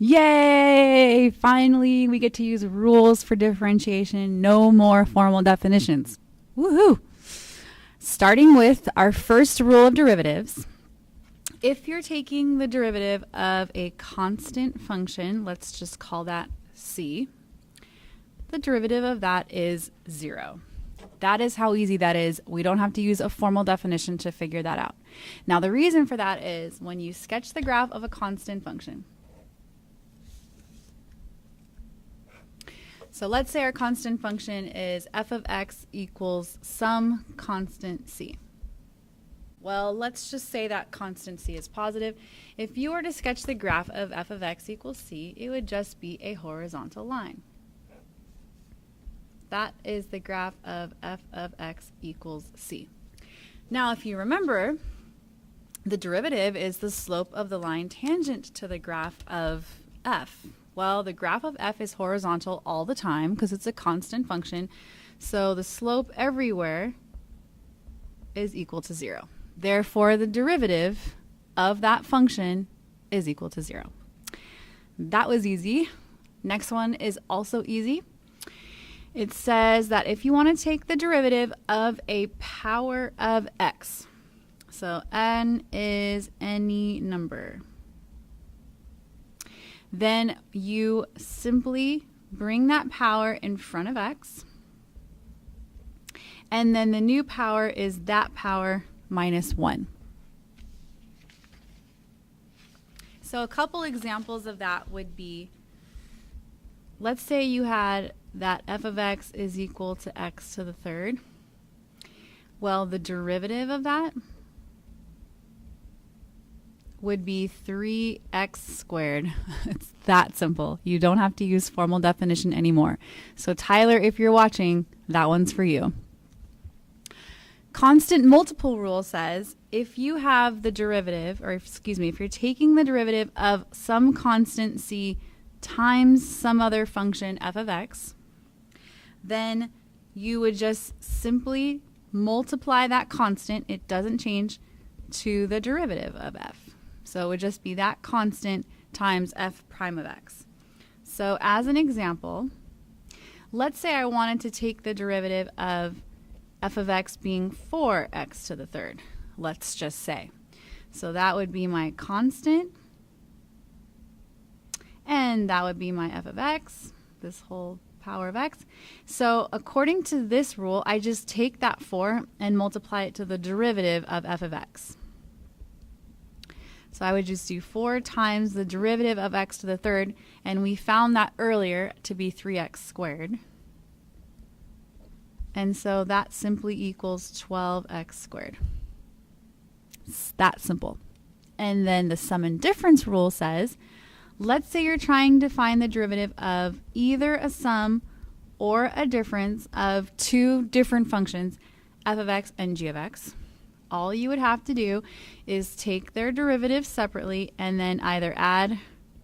Yay! Finally, we get to use rules for differentiation. No more formal definitions. Woohoo! Starting with our first rule of derivatives. If you're taking the derivative of a constant function, let's just call that c, the derivative of that is 0. That is how easy that is. We don't have to use a formal definition to figure that out. Now, the reason for that is when you sketch the graph of a constant function. So let's say our constant function is f of x equals some constant c. Well, let's just say that constant c is positive. If you were to sketch the graph of f of x equals c, it would just be a horizontal line. That is the graph of f of x equals c. Now, if you remember, the derivative is the slope of the line tangent to the graph of f. Well, the graph of f is horizontal all the time because it's a constant function, so the slope everywhere is equal to 0. Therefore, the derivative of that function is equal to 0. That was easy. Next one is also easy. It says that if you want to take the derivative of a power of x, so n is any number, then you simply bring that power in front of x, and then the new power is that power minus 1. So a couple examples of that would be, let's say you had that f of x is equal to x to the third. Well, the derivative of that would be 3x squared. It's that simple. You don't have to use formal definition anymore. So Tyler, if you're watching, that one's for you. Constant multiple rule says if you have the derivative, or excuse me, if you're taking the derivative of some constant c times some other function f of x, then you would just simply multiply that constant, it doesn't change, to the derivative of f. So it would just be that constant times f prime of x. So as an example, let's say I wanted to take the derivative of f of x being 4x to the third, let's just say. So that would be my constant, and that would be my f of x, this whole power of x. So according to this rule, I just take that 4 and multiply it to the derivative of f of x. So I would just do 4 times the derivative of x to the third, and we found that earlier to be 3x squared. And so that simply equals 12x squared. It's that simple. And then the sum and difference rule says, let's say you're trying to find the derivative of either a sum or a difference of two different functions, f of x and g of x. All you would have to do is take their derivatives separately and then either add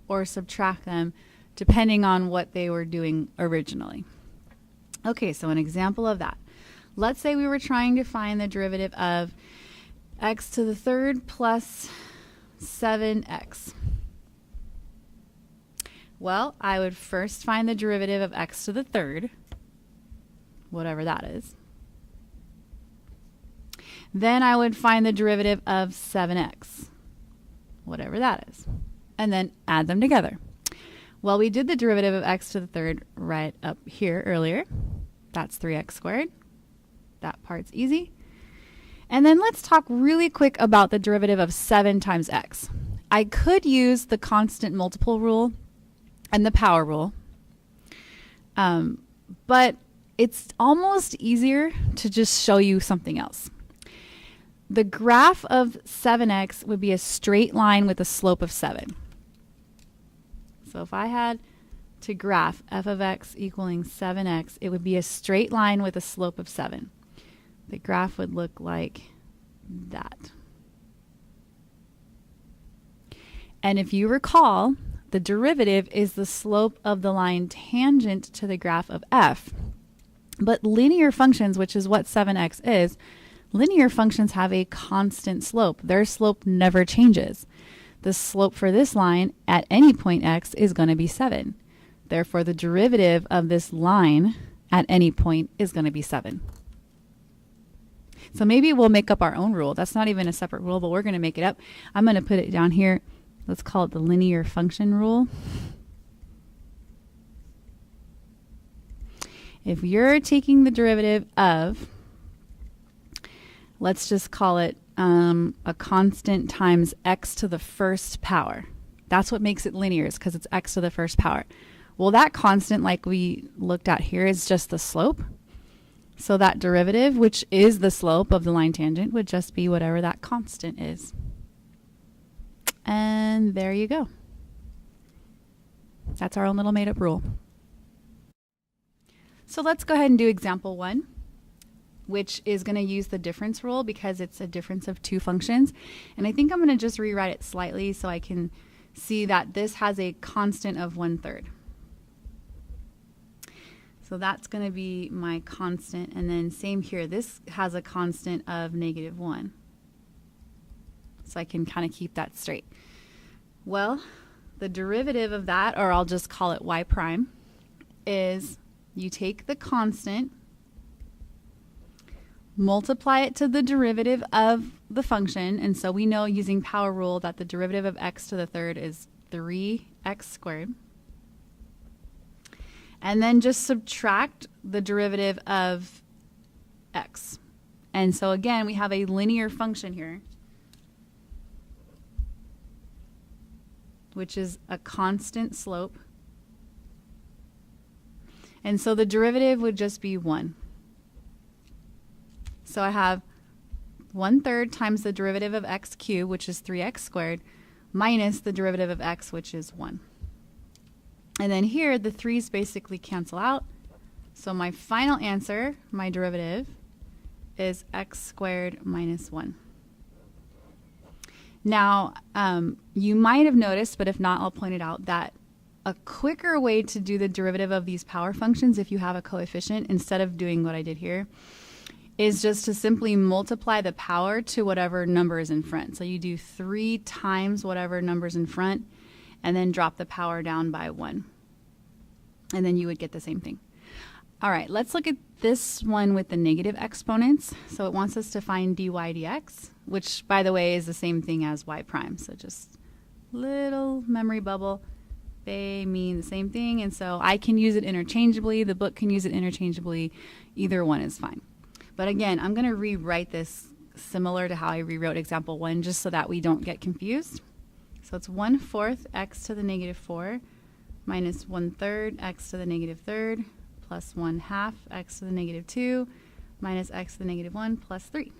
or subtract them depending on what they were doing originally. Okay, so an example of that. Let's say we were trying to find the derivative of x to the third plus 7x. Well, I would first find the derivative of x to the third, whatever that is. Then I would find the derivative of 7x, whatever that is, and then add them together. Well, we did the derivative of x to the third right up here earlier. That's 3x squared. That part's easy. And then let's talk really quick about the derivative of 7 times x. I could use the constant multiple rule and the power rule, but it's almost easier to just show you something else. The graph of 7x would be a straight line with a slope of 7. So if I had to graph f of x equaling 7x, it would be a straight line with a slope of 7. The graph would look like that. And if you recall, the derivative is the slope of the line tangent to the graph of f. But linear functions, which is what 7x is, linear functions have a constant slope. Their slope never changes. the slope for this line at any point x is going to be 7. Therefore, the derivative of this line at any point is going to be 7. So maybe we'll make up our own rule. That's not even a separate rule, but we're going to make it up. I'm going to put it down here. Let's call it the linear function rule. If you're taking the derivative of, let's just call it a constant times x to the first power. That's what makes it linear, is because it's x to the first power. Well, that constant, like we looked at here, is just the slope. So that derivative, which is the slope of the line tangent, would just be whatever that constant is. And there you go. That's our own little made-up rule. So let's go ahead and do example 1, which is going to use the difference rule because it's a difference of two functions. And I think I'm going to just rewrite it slightly so I can see that this has a constant of 1/3. So that's going to be my constant. And then same here, this has a constant of -1. So I can kind of keep that straight. Well, the derivative of that, or I'll just call it y prime, is you take the constant, multiply it to the derivative of the function. And so we know using power rule that the derivative of x to the third is 3x squared. And then just subtract the derivative of x. And so again, we have a linear function here, which is a constant slope. And so the derivative would just be 1. So I have 1/3 times the derivative of x cubed, which is 3x squared, minus the derivative of x, which is 1. And then here, the 3's basically cancel out. So my final answer, my derivative, is x squared minus 1. Now, you might have noticed, but if not, I'll point it out, that a quicker way to do the derivative of these power functions, if you have a coefficient, instead of doing what I did here, is just to simply multiply the power to whatever number is in front. So you do 3 times whatever number's in front, and then drop the power down by 1. And then you would get the same thing. All right, let's look at this one with the negative exponents. So it wants us to find dy dx, which, by the way, is the same thing as y prime. So just little memory bubble. They mean the same thing, and so I can use it interchangeably. The book can use it interchangeably. Either one is fine. But again, I'm going to rewrite this similar to how I rewrote example 1, just so that we don't get confused. So it's 1/4 x to the -4 minus 1/3 x to the -3 plus 1/2 x to the -2 minus x to the -1 plus 3.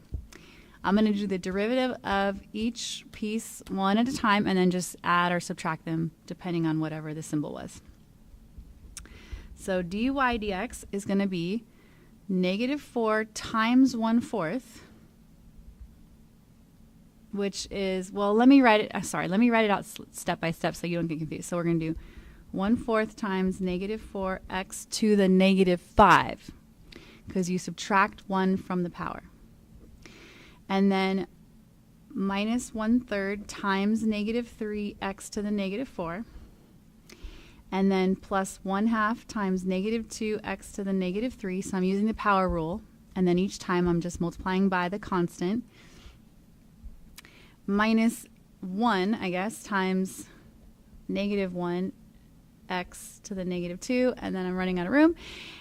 I'm going to do the derivative of each piece one at a time and then just add or subtract them depending on whatever the symbol was. So dy dx is going to be -4 times 1/4, which is, well, let me write it out step by step so you don't get confused. So we're going to do 1/4 times -4 x to the -5, because you subtract 1 from the power. And then minus 1/3 times -3 x to the -4. And then plus 1/2 times -2 x to the -3. So I'm using the power rule. And then each time I'm just multiplying by the constant. Minus 1, I guess, times -1 x to the -2. And then I'm running out of room.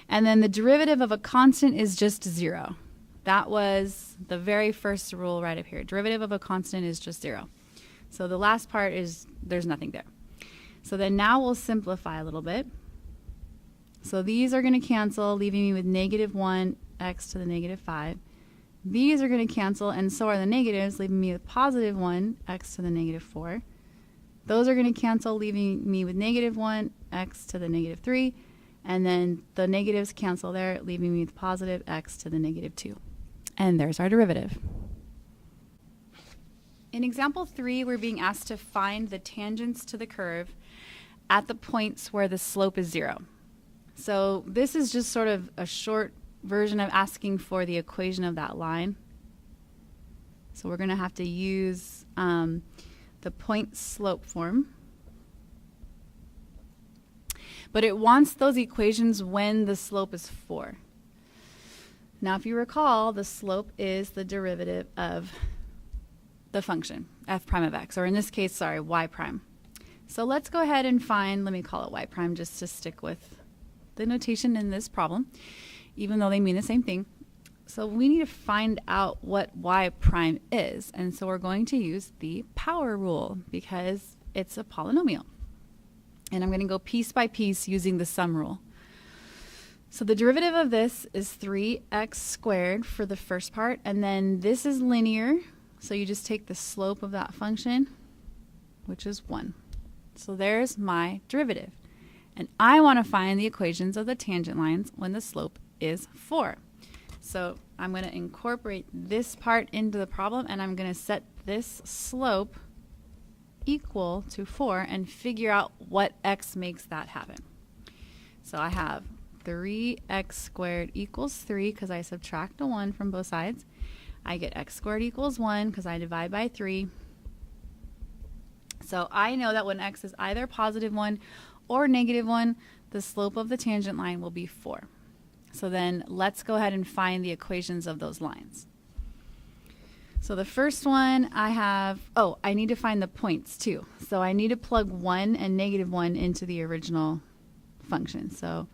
And then the derivative of a constant is just 0. That was the very first rule right up here. Derivative of a constant is just 0. So the last part is there's nothing there. So then now we'll simplify a little bit. So these are going to cancel, leaving me with -1 x to the -5. These are going to cancel, and so are the negatives, leaving me with +1 x to the -4. Those are going to cancel, leaving me with -1 x to the -3. And then the negatives cancel there, leaving me with positive x to the -2. And there's our derivative. In example 3, we're being asked to find the tangents to the curve at the points where the slope is 0. So this is just sort of a short version of asking for the equation of that line. So we're going to have to use the point slope form. But it wants those equations when the slope is 4. Now, if you recall, the slope is the derivative of the function, f prime of x, or in this case, sorry, y prime. So let's go ahead and find, let me call it y prime just to stick with the notation in this problem, even though they mean the same thing. So we need to find out what y prime is, and so we're going to use the power rule because it's a polynomial. And I'm going to go piece by piece using the sum rule. So the derivative of this is 3x squared for the first part, and then this is linear, so you just take the slope of that function, which is 1. So there's my derivative. And I want to find the equations of the tangent lines when the slope is 4. So I'm going to incorporate this part into the problem, and I'm going to set this slope equal to 4 and figure out what x makes that happen. So I have 3x squared equals 3 because I subtract a 1 from both sides. I get x squared equals 1 because I divide by 3. So I know that when x is either positive 1 or negative 1, the slope of the tangent line will be 4. So then let's go ahead and find the equations of those lines. So the first one I have, I need to find the points too. So I need to plug 1 and negative 1 into the original function. So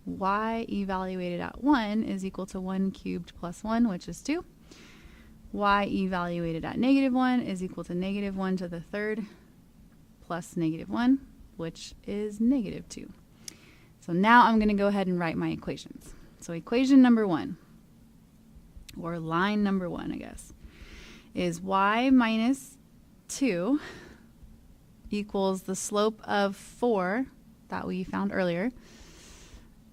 y evaluated at 1 is equal to 1 cubed plus 1, which is 2. Y evaluated at negative 1 is equal to negative 1 to the third plus negative 1, which is negative 2. So now I'm going to go ahead and write my equations. So equation number 1, or line number 1, I guess, is y minus 2 equals the slope of 4 that we found earlier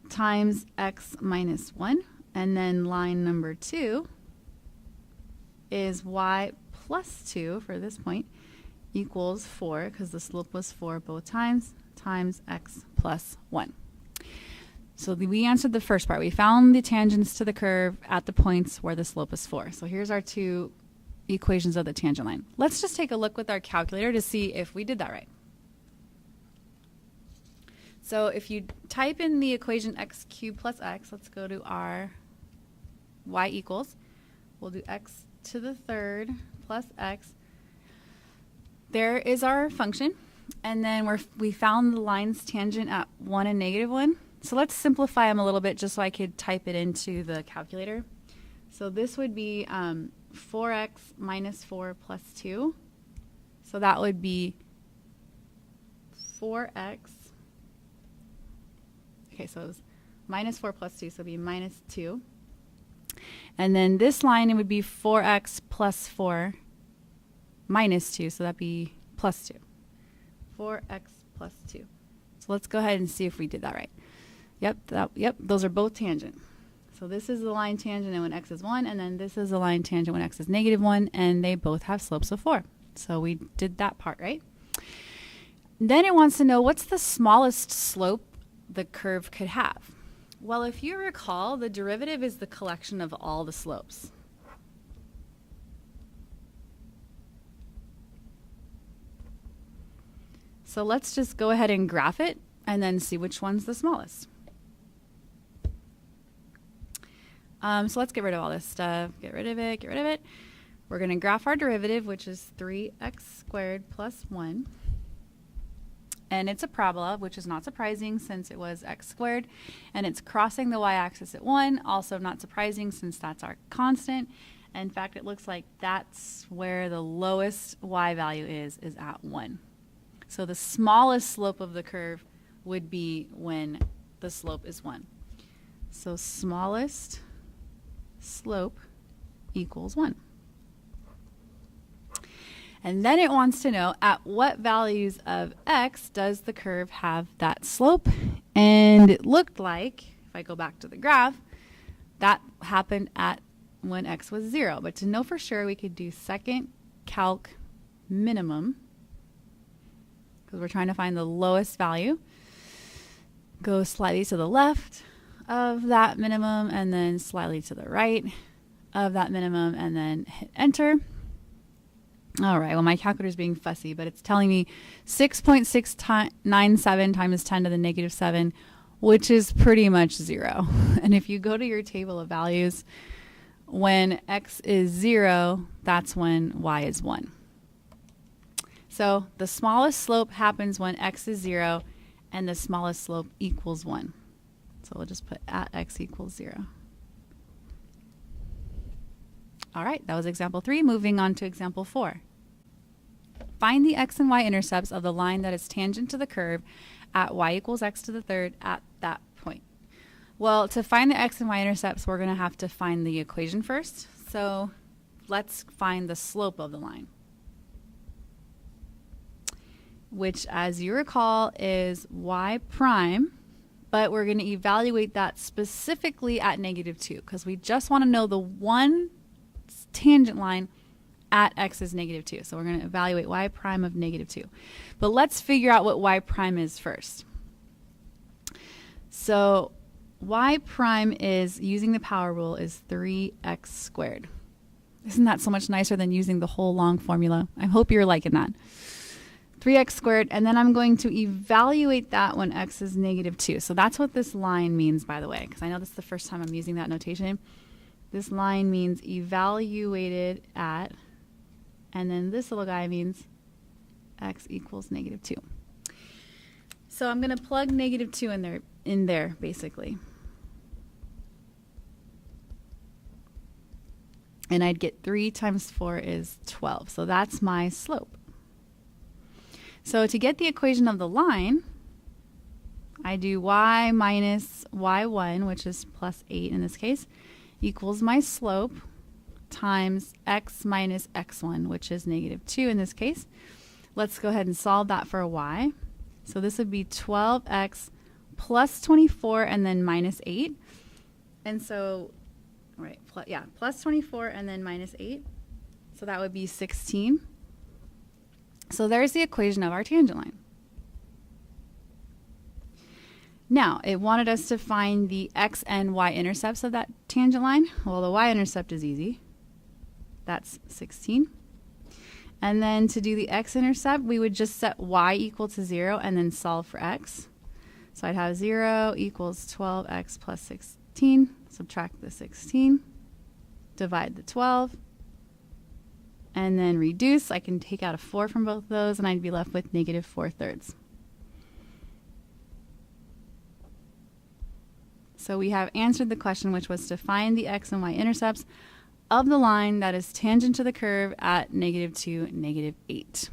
times x minus 1. And then line number 2 is y plus 2 for this point equals 4, because the slope was 4 both times x plus 1. So we answered the first part. We found the tangents to the curve at the points where the slope is 4. So here's our two equations of the tangent line. Let's just take a look with our calculator to see if we did that right. So if you type in the equation x cubed plus x, let's go to our y equals. We'll do x to the third plus x. There is our function. And then we found the line's tangent at 1 and negative 1. So let's simplify them a little bit just so I could type it into the calculator. So this would be 4x minus 4 plus 2. So that would be 4x. Okay, so it was minus 4 plus 2, so it would be minus 2. And then this line, it would be 4x plus 4 minus 2, so that would be plus 2. 4x plus 2. So let's go ahead and see if we did that right. Yep, those are both tangent. So this is the line tangent when x is 1, and then this is the line tangent when x is negative 1, and they both have slopes of 4. So we did that part, right? Then it wants to know what's the smallest slope the curve could have. Well, if you recall, the derivative is the collection of all the slopes. So let's just go ahead and graph it and then see which one's the smallest. So let's get rid of all this stuff. Get rid of it. We're going to graph our derivative, which is 3x squared plus 1. And it's a parabola, which is not surprising since it was x squared. And it's crossing the y-axis at 1. Also not surprising since that's our constant. In fact, it looks like that's where the lowest y value is at 1. So the smallest slope of the curve would be when the slope is 1. So smallest slope equals 1. And then it wants to know at what values of x does the curve have that slope. And it looked like, if I go back to the graph, that happened at when x was 0. But to know for sure, we could do second calc minimum, because we're trying to find the lowest value. Go slightly to the left of that minimum, and then slightly to the right of that minimum, and then hit enter. All right, well, my calculator is being fussy, but it's telling me 6.697 times 10 to the negative 7, which is pretty much 0. And if you go to your table of values, when x is 0, that's when y is 1. So the smallest slope happens when x is 0, and the smallest slope equals 1. So we'll just put at x equals 0. All right, that was example 3. Moving on to example 4. Find the x and y intercepts of the line that is tangent to the curve at y equals x to the third at that point. Well, to find the x and y intercepts, we're going to have to find the equation first. So let's find the slope of the line, which, as you recall, is y prime, but we're going to evaluate that specifically at negative 2 because we just want to know the one tangent line at x is negative 2. So we're going to evaluate y prime of negative 2. But let's figure out what y prime is first. So y prime is, using the power rule, is 3x squared. Isn't that so much nicer than using the whole long formula? I hope you're liking that. 3x squared, and then I'm going to evaluate that when x is negative 2. So that's what this line means, by the way, because I know this is the first time I'm using that notation. This line means evaluated at, and then this little guy means x equals negative 2. So I'm going to plug negative 2 in there basically. And I'd get 3 times 4 is 12. So that's my slope. So to get the equation of the line, I do y minus y1, which is plus 8 in this case, equals my slope times x minus x1, which is negative 2 in this case. Let's go ahead and solve that for a y. So this would be 12x plus 24 and then minus 8. And so, right, plus 24 and then minus 8. So that would be 16. So there's the equation of our tangent line. Now, it wanted us to find the x and y intercepts of that tangent line. Well, the y-intercept is easy. That's 16. And then to do the x-intercept, we would just set y equal to 0 and then solve for x. So I'd have 0 equals 12x plus 16. Subtract the 16. Divide the 12. And then reduce. I can take out a 4 from both of those, and I'd be left with negative 4/3. So we have answered the question, which was to find the x and y intercepts of the line that is tangent to the curve at negative 2, negative 8.